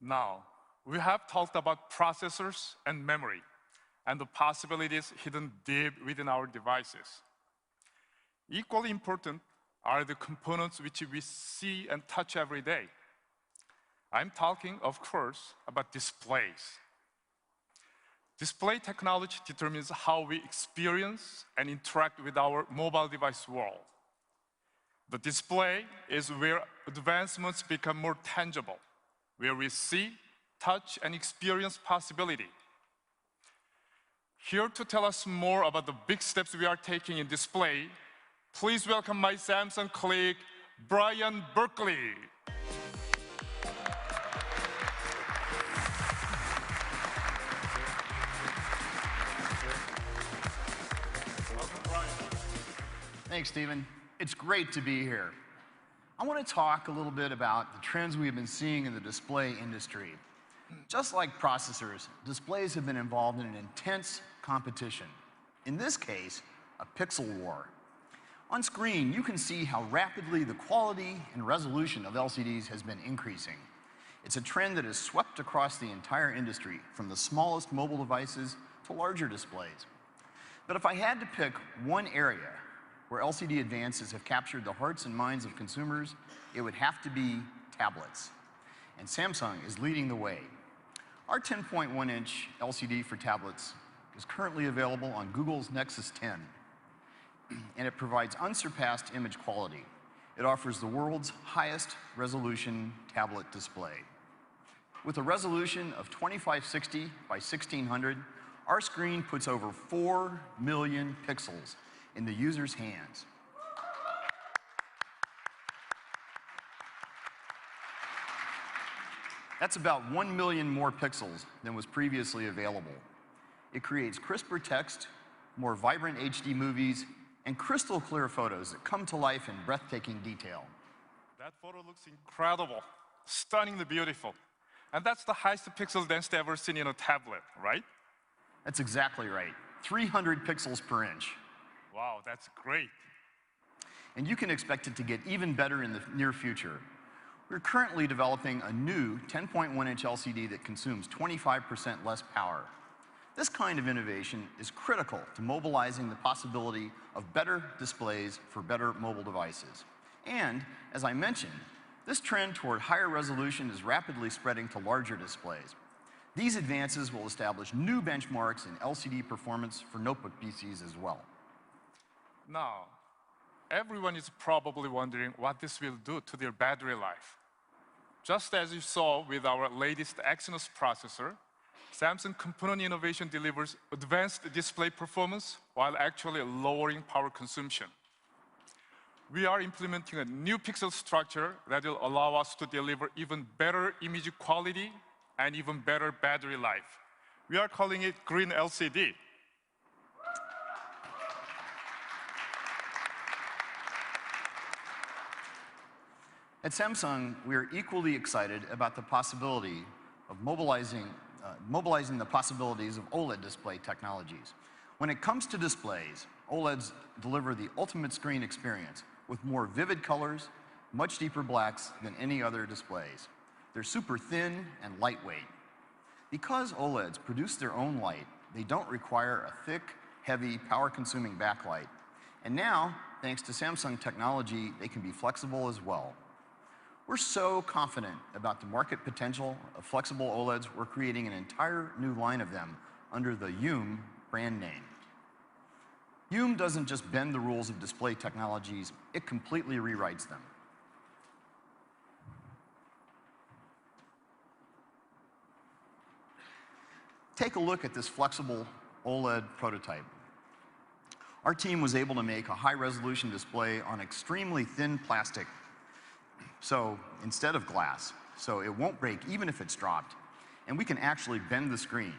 Now, we have talked about processors and memory, and the possibilities hidden deep within our devices. Equally important are the components which we see and touch every day. I'm talking, of course, about displays. Display technology determines how we experience and interact with our mobile device world. The display is where advancements become more tangible, where we see, touch, and experience possibility. Here to tell us more about the big steps we are taking in display, please welcome my Samsung colleague, Brian Berkeley. Welcome, Brian. Thanks, Stephen. It's great to be here. I want to talk a little bit about the trends we've been seeing in the display industry. Just like processors, displays have been involved in an intense competition. In this case, a pixel war. On screen, you can see how rapidly the quality and resolution of LCDs has been increasing. It's a trend that has swept across the entire industry, from the smallest mobile devices to larger displays. But if I had to pick one area where LCD advances have captured the hearts and minds of consumers, it would have to be tablets. And Samsung is leading the way. Our 10.1-inch LCD for tablets is currently available on Google's Nexus 10, and it provides unsurpassed image quality. It offers the world's highest resolution tablet display. With a resolution of 2560 by 1600, our screen puts over 4 million pixels in the user's hands. That's about 1 million more pixels than was previously available. It creates crisper text, more vibrant HD movies, and crystal clear photos that come to life in breathtaking detail. That photo looks incredible, stunningly beautiful. And that's the highest pixel density ever seen in a tablet, right? That's exactly right. 300 pixels per inch. Wow, that's great. And you can expect it to get even better in the near future. We're currently developing a new 10.1-inch LCD that consumes 25% less power. This kind of innovation is critical to mobilizing the possibility of better displays for better mobile devices. And, as I mentioned, this trend toward higher resolution is rapidly spreading to larger displays. These advances will establish new benchmarks in LCD performance for notebook PCs as well. Now, everyone is probably wondering what this will do to their battery life. Just as you saw with our latest Exynos processor, Samsung component innovation delivers advanced display performance while actually lowering power consumption. We are implementing a new pixel structure that will allow us to deliver even better image quality and even better battery life. We are calling it Green LCD. At Samsung, we are equally excited about the possibility of mobilizing the possibilities of OLED display technologies. When it comes to displays, OLEDs deliver the ultimate screen experience with more vivid colors, much deeper blacks than any other displays. They're super thin and lightweight. Because OLEDs produce their own light, they don't require a thick, heavy, power-consuming backlight. And now, thanks to Samsung technology, they can be flexible as well. We're so confident about the market potential of flexible OLEDs, we're creating an entire new line of them under the Youm brand name. Youm doesn't just bend the rules of display technologies, it completely rewrites them. Take a look at this flexible OLED prototype. Our team was able to make a high-resolution display on extremely thin plastic, so instead of glass, so it won't break even if it's dropped, and we can actually bend the screen.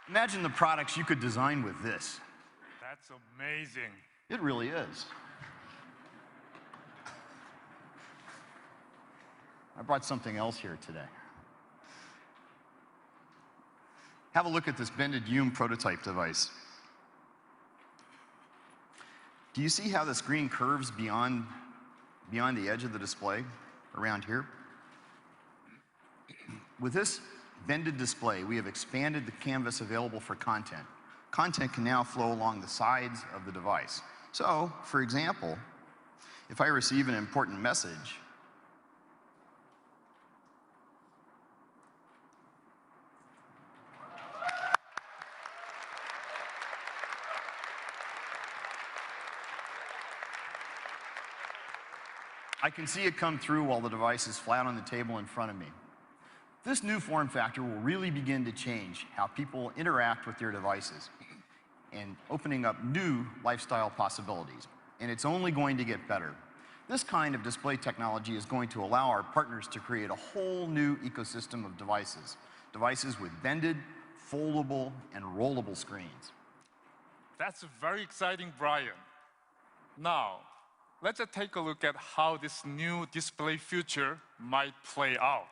Imagine the products you could design with this. That's amazing. It really is. I brought something else here today. Have a look at this bended Youm prototype device. Do you see how the screen curves beyond the edge of the display around here? With this bended display, we have expanded the canvas available for content. Content can now flow along the sides of the device. So, for example, if I receive an important message, I can see it come through while the device is flat on the table in front of me. This new form factor will really begin to change how people interact with their devices and opening up new lifestyle possibilities. And it's only going to get better. This kind of display technology is going to allow our partners to create a whole new ecosystem of devices. Devices with bended, foldable, and rollable screens. That's very exciting, Brian. Now, let's take a look at how this new display future might play out.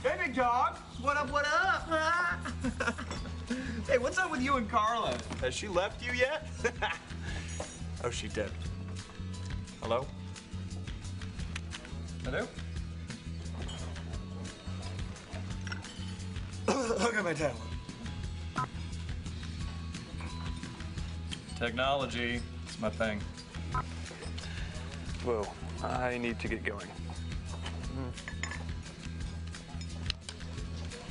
Hey, big dog. What up, what up? Hey, what's up with you and Carla? Has she left you yet? Oh, she did. Hello? Hello? Look at my tablet. Technology, it's my thing. Whoa, I need to get going.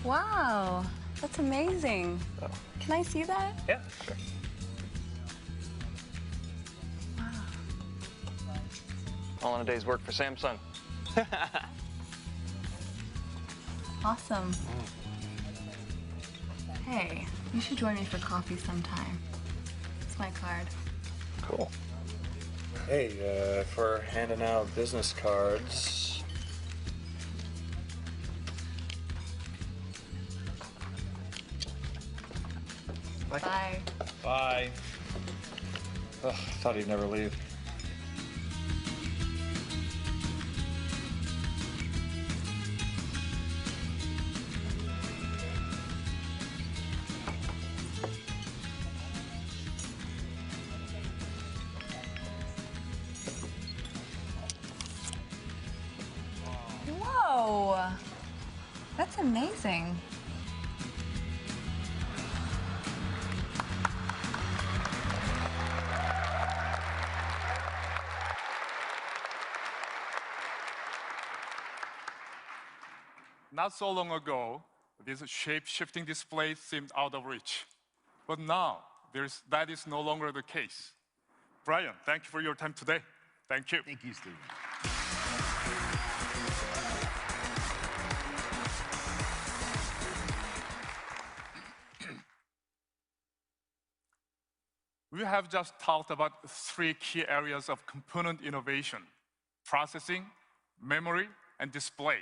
Wow, that's amazing. Oh. Can I see that? Yeah, sure. Wow. All in a day's work for Samsung. Awesome. Hey, you should join me for coffee sometime. It's my card. Cool. Hey, if we're handing out business cards. Bye. Bye. Ugh, thought he'd never leave. Whoa, that's amazing. Not so long ago, this shape-shifting display seemed out of reach. But now, that is no longer the case. Brian, thank you for your time today. Thank you. Thank you, Stephen. We have just talked about 3 key areas of component innovation: processing, memory, and display.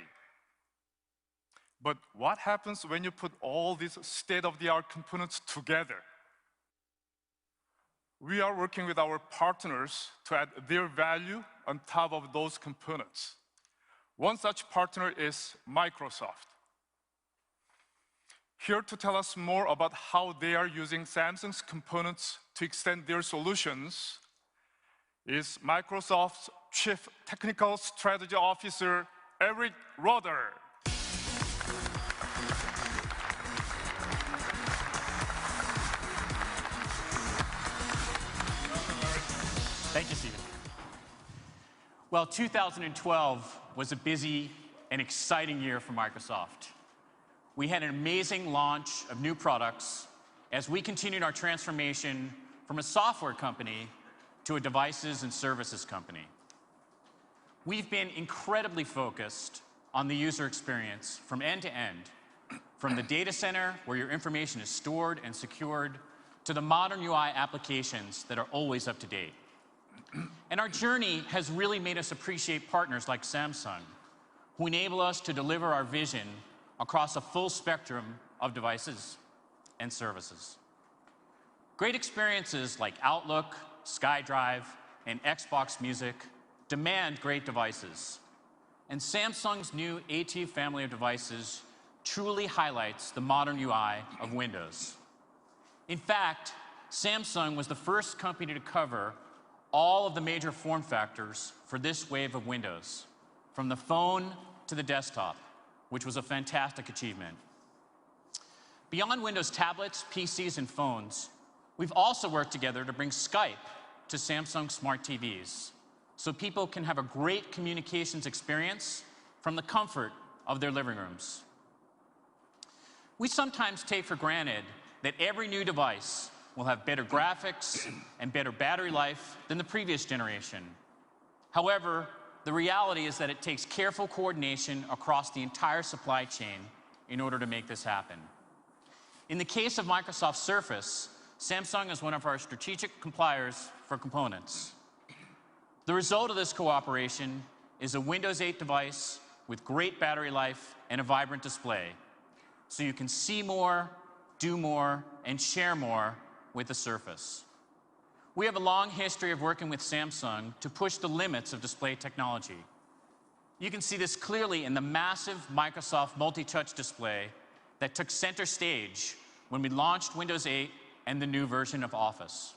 But what happens when you put all these state-of-the-art components together? We are working with our partners to add their value on top of those components. One such partner is Microsoft. Here to tell us more about how they are using Samsung's components to extend their solutions is Microsoft's Chief Technical Strategy Officer, Eric Roeder. Thank you, Stephen. Well, 2012 was a busy and exciting year for Microsoft. We had an amazing launch of new products as we continued our transformation from a software company to a devices and services company. We've been incredibly focused on the user experience from end to end, from the data center where your information is stored and secured, to the modern UI applications that are always up to date. And our journey has really made us appreciate partners like Samsung, who enable us to deliver our vision across a full spectrum of devices and services. Great experiences like Outlook SkyDrive, and Xbox Music demand great devices. And Samsung's new A2 family of devices truly highlights the modern UI of Windows. In fact, Samsung was the first company to cover all of the major form factors for this wave of Windows, from the phone to the desktop, which was a fantastic achievement. Beyond Windows tablets, PCs, and phones, we've also worked together to bring Skype to Samsung smart TVs, so people can have a great communications experience from the comfort of their living rooms. We sometimes take for granted that every new device will have better graphics and better battery life than the previous generation. However, the reality is that it takes careful coordination across the entire supply chain in order to make this happen. In the case of Microsoft Surface, Samsung is one of our strategic suppliers for components. The result of this cooperation is a Windows 8 device with great battery life and a vibrant display, so you can see more, do more, and share more with the Surface. We have a long history of working with Samsung to push the limits of display technology. You can see this clearly in the massive Microsoft multi-touch display that took center stage when we launched Windows 8 and the new version of Office.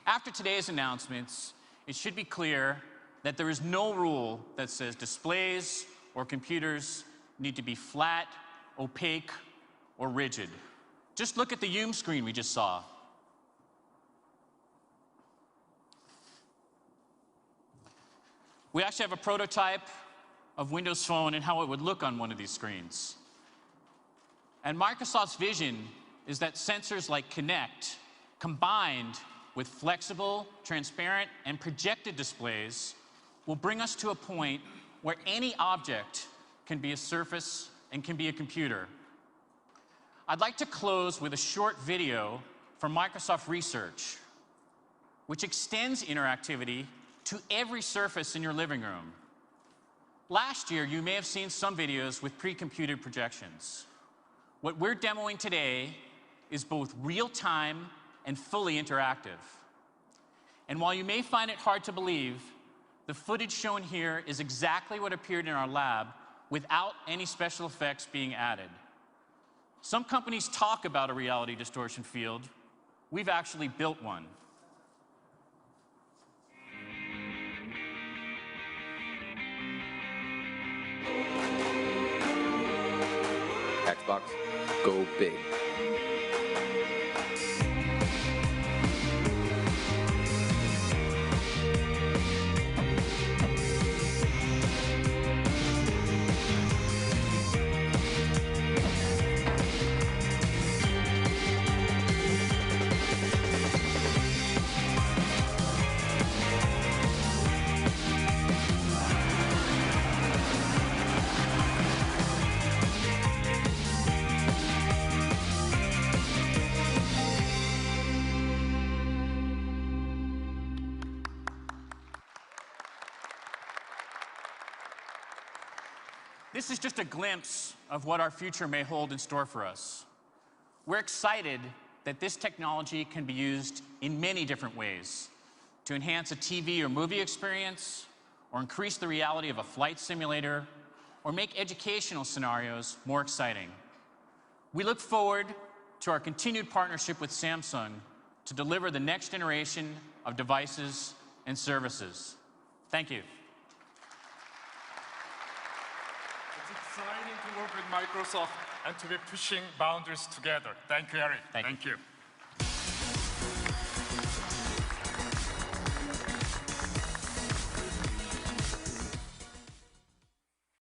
After today's announcements, it should be clear that there is no rule that says displays or computers need to be flat, opaque, or rigid. Just look at the Youm screen we just saw. We actually have a prototype of Windows Phone and how it would look on one of these screens. And Microsoft's vision is that sensors like Kinect, combined with flexible, transparent, and projected displays, will bring us to a point where any object can be a surface and can be a computer. I'd like to close with a short video from Microsoft Research, which extends interactivity to every surface in your living room. Last year, you may have seen some videos with pre-computed projections. What we're demoing today is both real-time and fully interactive. And while you may find it hard to believe, the footage shown here is exactly what appeared in our lab without any special effects being added. Some companies talk about a reality distortion field. We've actually built one. Xbox, go big. This is just a glimpse of what our future may hold in store for us. We're excited that this technology can be used in many different ways to enhance a TV or movie experience, or increase the reality of a flight simulator, or make educational scenarios more exciting. We look forward to our continued partnership with Samsung to deliver the next generation of devices and services. Thank you. It's exciting to work with Microsoft and to be pushing boundaries together. Thank you, Eric. Thank you. Thank you.